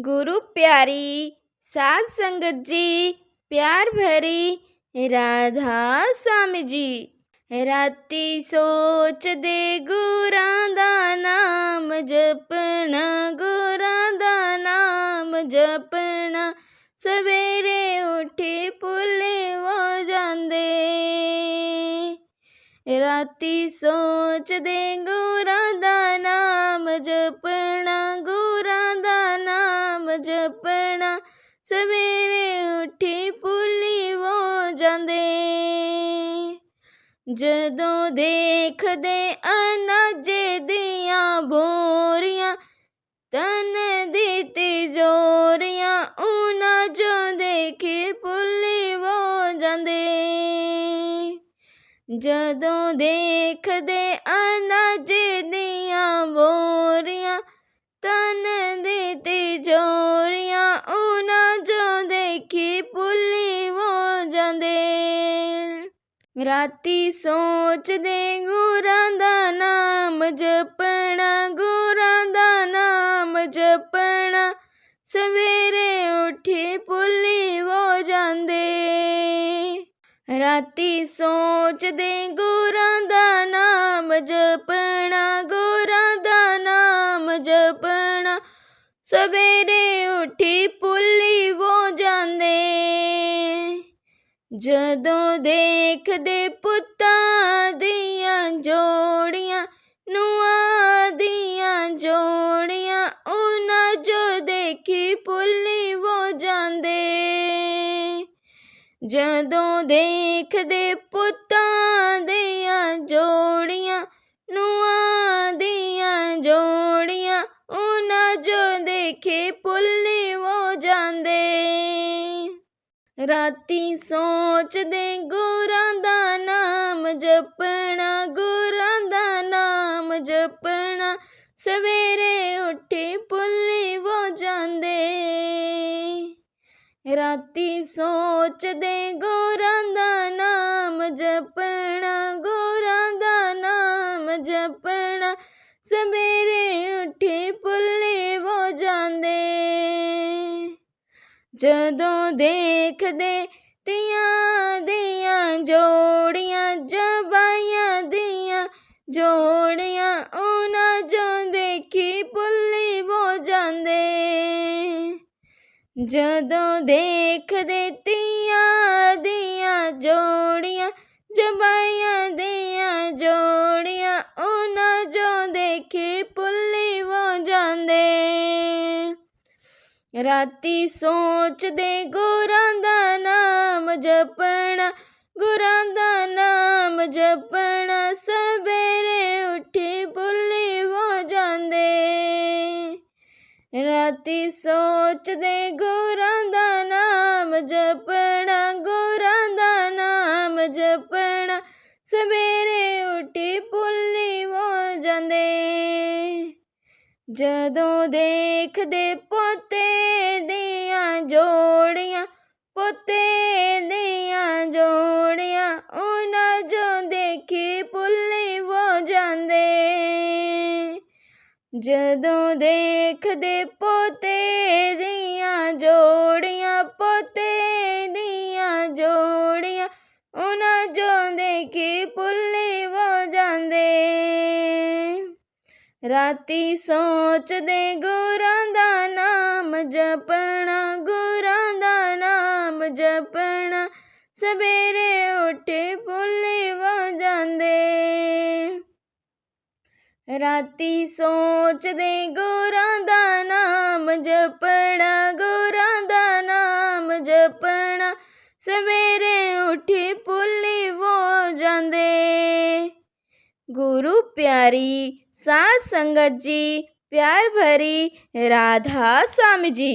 गुरु प्यारी साध संगत जी, प्यार भरी राधा स्वामी जी। राती सोच दे गुरां दा नाम जपना, गुरां दा नाम जपना। सवेरे उठी भुल्ले हो जांदे, राती सोच दे गुरां दा नाम जपना, गुरां दा नाम जपना। सवेरे उठी भुल्ली हो जांदे, जदों देखदे अनाजे दियां बोरियां, तन दी तिजोरियां, उन्हां चों देखी भुल्ली हो जांदे। जदों देखदे अनाजे दियां बोरियां, तन दी तिजोरियां, उन्हां चों देखी भुल्ली हो जांदे। राती सोचदे गुरां दा नाम जपना, गुरां दा नाम जपना। सवेरे उठी भुल्ली हो जांदे, राती सोचदे गुरां दा नाम जपना, गुरां दा नाम जपना। सवेरे उठी भुल्ली हो जांदे, जदों देखदे पुत्तां दियां जोड़ियां, नूआं दियां जोड़ियां, उन्हां चों देखी भुल्ली हो जांदे। जदों देखदे पुत्तां दियां जोड़ियां, नूआं दियां जोड़ियां, उन्हां चों देखी भुल्ली हो जांदे। राती सोचदे गुरां दा नाम जपना, गुरां दा नाम जपना। सवेरे उठी भुल्ली हो जांदे, राती सोचदे गुरां दा नाम जपना, गुरां दा नाम जपना। सवेरे उठी भुल्ली हो जांदे, जदों देखदे तियां दियां जोड़ियां, जबाइयां दियां जोड़ियां, उन्हां चों देखी भुल्ली हो जांदे। जदों देखदे तियां दियां जोड़ियां, जबाइयां दियां जोड़ियां, उन्हां चों देखी भुल्ली हो जांदे। राती सोचदे गुरां दा नाम जपना, गुरां दा नाम जपना। सवेरे उठी भुल्ली हो जांदे, राती सोचदे गुरां दा नाम जपना, गुरां दा नाम जपना। सवेरे उठी भुल्ली हो जांदे, जदों देखदे पोते दियां जोड़ियां, पोते दियां जोड़ियां, उन्हां चों देखी भुल्ली हो जांदे। जदों देखदे पोते दियां जोड़ियां, पोते दियां जोड़ियां, उन्हां चों देखी भुल्ली हो जांदे। राती सोचदे गुरां दा नाम जपना, गुरां दा नाम जपना। सवेरे उठी भुल्ली हो जांदे, राती सोचदे गुरां दा नाम जपना, गुरां दा नाम जपना। सवेरे उठी भुल्ली हो जांदे। गुरु प्यारी साध संगत जी, प्यार भरी राधा स्वामी जी।